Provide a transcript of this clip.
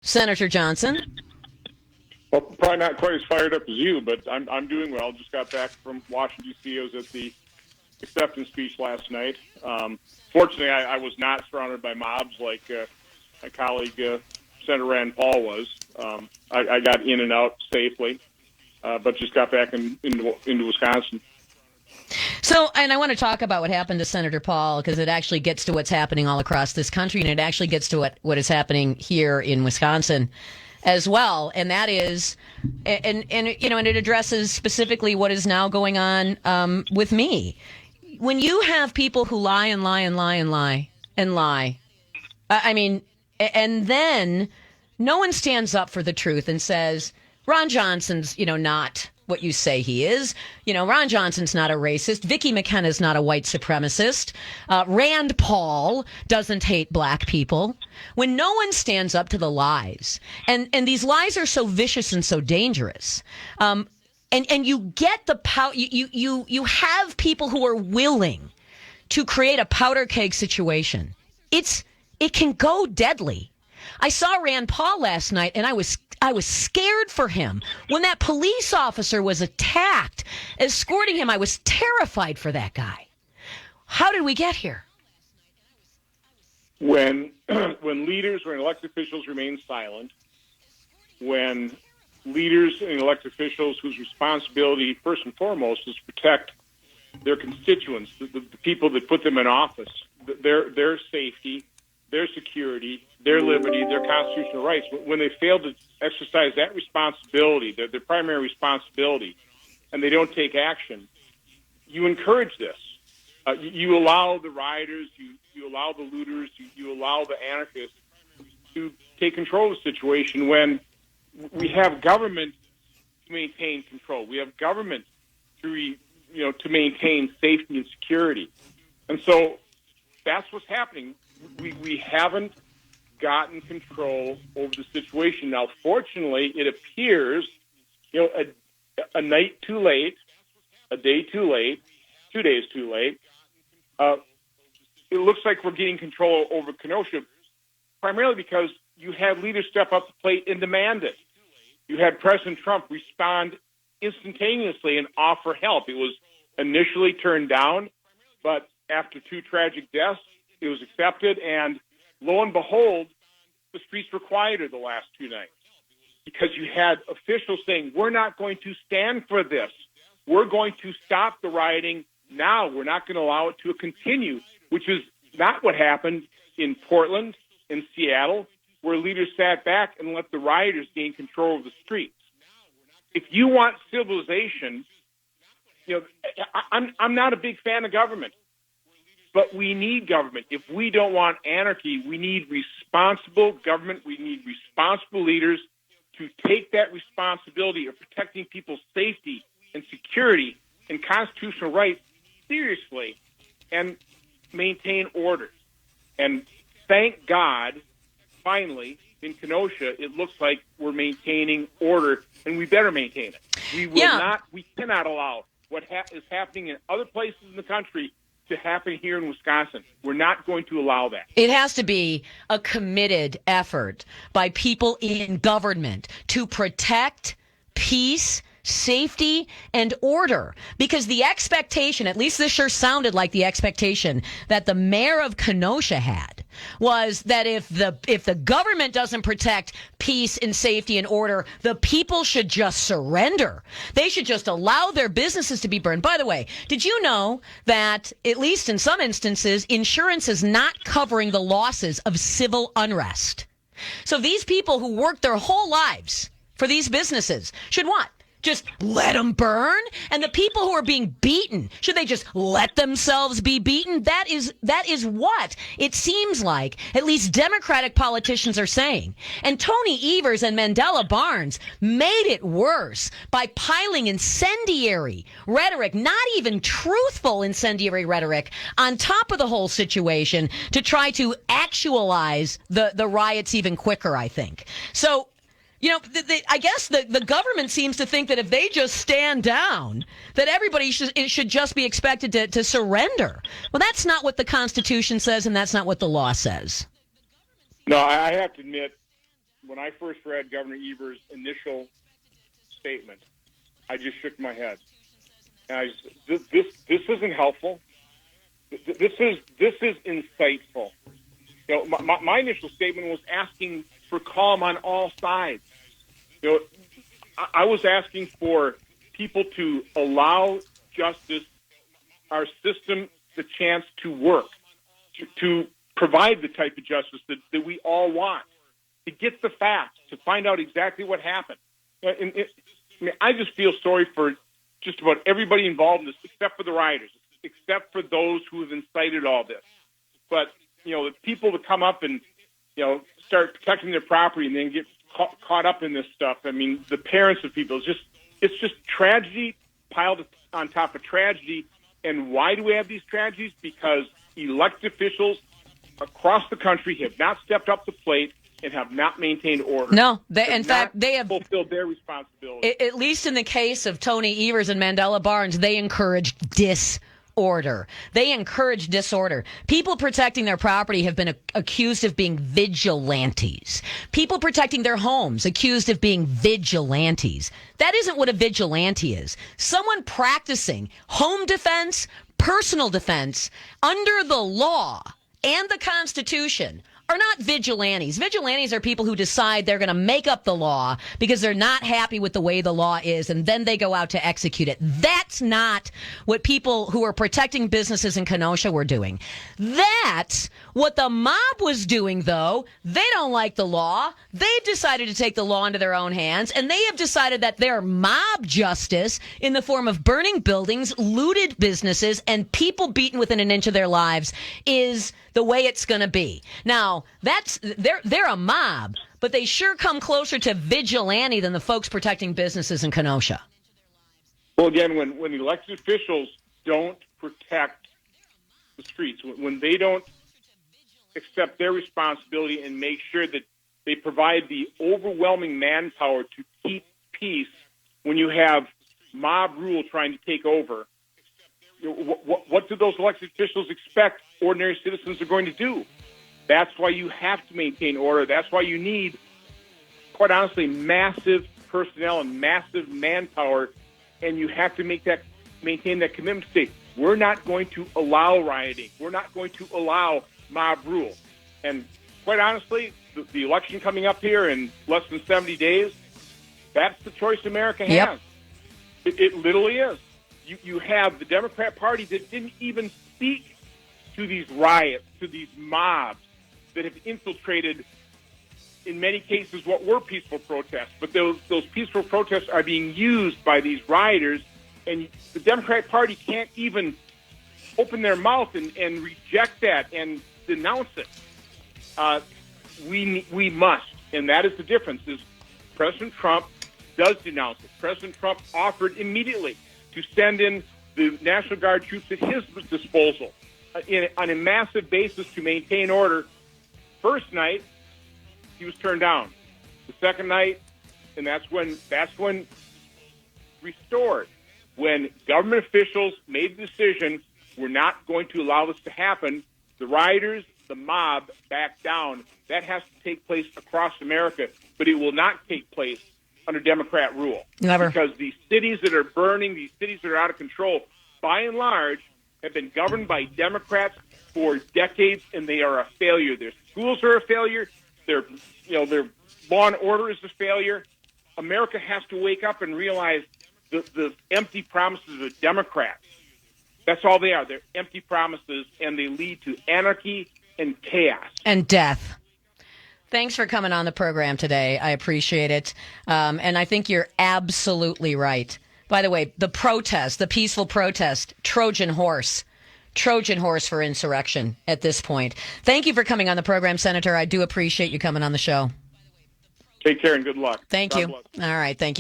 Senator Johnson. Well, probably not quite as fired up as you, but I'm doing well. Just got back from Washington, D.C. I was at the acceptance speech last night. Fortunately, I was not surrounded by mobs like my colleague Senator Rand Paul was. I got in and out safely, but just got back into Wisconsin. So, and I want to talk about what happened to Senator Paul, because it actually gets to what's happening all across this country, and it actually gets to what is happening here in Wisconsin as well. And that is, and it addresses specifically what is now going on with me. When you have people who lie and lie and lie and lie and lie, and then no one stands up for the truth and says, Ron Johnson's, not what you say he is. Ron Johnson's not a racist. Vicki McKenna's not a white supremacist. Rand Paul doesn't hate black people. When no one stands up to the lies, and these lies are so vicious and so dangerous, and you get the power, you have people who are willing to create a powder keg situation. It can go deadly. I saw Rand Paul last night, and I was scared for him. When that police officer was attacked, escorting him, I was terrified for that guy. How did we get here? When leaders or elected officials remain silent, when leaders and elected officials whose responsibility, first and foremost, is to protect their constituents, the people that put them in office, their safety, their security, their liberty, their constitutional rights, when they fail to exercise that responsibility, their primary responsibility, and they don't take action, you encourage this. You allow the rioters, you allow the looters, you allow the anarchists to take control of the situation when we have government to maintain control. We have government to maintain safety and security. And so that's what's happening. We haven't gotten control over the situation. Now, fortunately, it appears, a night too late, a day too late, 2 days too late. It looks like we're getting control over Kenosha, primarily because you had leaders step up to the plate and demand it. You had President Trump respond instantaneously and offer help. It was initially turned down, but after 2 tragic deaths, it was accepted, and lo and behold, the streets were quieter the last 2 nights because you had officials saying, we're not going to stand for this. We're going to stop the rioting now. We're not going to allow it to continue, which is not what happened in Portland, in Seattle, where leaders sat back and let the rioters gain control of the streets. If you want civilization, I'm not a big fan of government. But we need government. If we don't want anarchy, we need responsible government. We need responsible leaders to take that responsibility of protecting people's safety and security and constitutional rights seriously and maintain order. And thank God, finally, in Kenosha, it looks like we're maintaining order, and we better maintain it. We cannot allow what is happening in other places in the country to happen here in Wisconsin. We're not going to allow that. It has to be a committed effort by people in government to protect peace, safety, and order. Because the expectation, at least this sure sounded like the expectation that the mayor of Kenosha had, was that if the government doesn't protect peace and safety and order, the people should just surrender. They should just allow their businesses to be burned. By the way, did you know that, at least in some instances, insurance is not covering the losses of civil unrest? So these people who worked their whole lives for these businesses should what? Just let them burn? And the people who are being beaten, should they just let themselves be beaten? That is what it seems like at least Democratic politicians are saying. And Tony Evers and Mandela Barnes made it worse by piling incendiary rhetoric, not even truthful incendiary rhetoric, on top of the whole situation to try to actualize the riots even quicker, I think. So, I guess the government seems to think that if they just stand down, that everybody should just be expected to surrender. Well, that's not what the Constitution says, and that's not what the law says. No, I have to admit, when I first read Governor Evers' initial statement, I just shook my head. And I just, this isn't helpful. This is insightful. You know, my initial statement was asking for calm on all sides. You know, I was asking for people to allow justice, our system, the chance to work, to provide the type of justice that we all want, to get the facts, to find out exactly what happened. I just feel sorry for just about everybody involved in this, except for the rioters, except for those who have incited all this. But, you know, the people that come up and, you know, start protecting their property and then get caught up in this stuff. I mean, the parents of people, it's just tragedy piled on top of tragedy. And why do we have these tragedies? Because elected officials across the country have not stepped up to the plate and have not maintained order. No, in fact, they have fulfilled their responsibility. At least in the case of Tony Evers and Mandela Barnes, they encouraged disorder. They encouraged disorder. People protecting their property have been accused of being vigilantes. People protecting their homes accused of being vigilantes. That isn't what a vigilante is. Someone practicing home defense, personal defense under the law and the Constitution are not vigilantes. Vigilantes are people who decide they're going to make up the law because they're not happy with the way the law is, and then they go out to execute it. That's not what people who are protecting businesses in Kenosha were doing. That's what the mob was doing, though. They don't like the law. They've decided to take the law into their own hands, and they have decided that their mob justice in the form of burning buildings, looted businesses, and people beaten within an inch of their lives is the way it's going to be. Now, they're a mob, but they sure come closer to vigilante than the folks protecting businesses in Kenosha. Well, again, when elected officials don't protect the streets, when they don't accept their responsibility and make sure that they provide the overwhelming manpower to keep peace when you have mob rule trying to take over, what do those elected officials expect ordinary citizens are going to do? That's why you have to maintain order. That's why you need, quite honestly, massive personnel and massive manpower, and you have to maintain that commitment to say, we're not going to allow rioting. We're not going to allow mob rule. And quite honestly, the election coming up here in less than 70 days, that's the choice America has. Yep. It literally is. You have the Democrat Party that didn't even speak to these riots, to these mobs that have infiltrated, in many cases, what were peaceful protests. But those peaceful protests are being used by these rioters, and the Democratic Party can't even open their mouth and reject that and denounce it. We must, and that is the difference, is President Trump does denounce it. President Trump offered immediately to send in the National Guard troops at his disposal on a massive basis to maintain order. First night, he was turned down. The second night, and that's when restored. When government officials made the decision, we're not going to allow this to happen, the rioters, the mob, back down. That has to take place across America, but it will not take place under Democrat rule. Never. Because these cities that are burning, these cities that are out of control, by and large, have been governed by Democrats for decades, and they are a failure. Their schools are a failure. Their law and order is a failure. America has to wake up and realize the empty promises of the Democrats. That's all they are. They're empty promises, and they lead to anarchy and chaos. And death. Thanks for coming on the program today. I appreciate it. And I think you're absolutely right. By the way, the protest, the peaceful protest, Trojan horse for insurrection at this point. Thank you for coming on the program, Senator. I do appreciate you coming on the show. Take care and good luck. Thank you. All right. Thank you.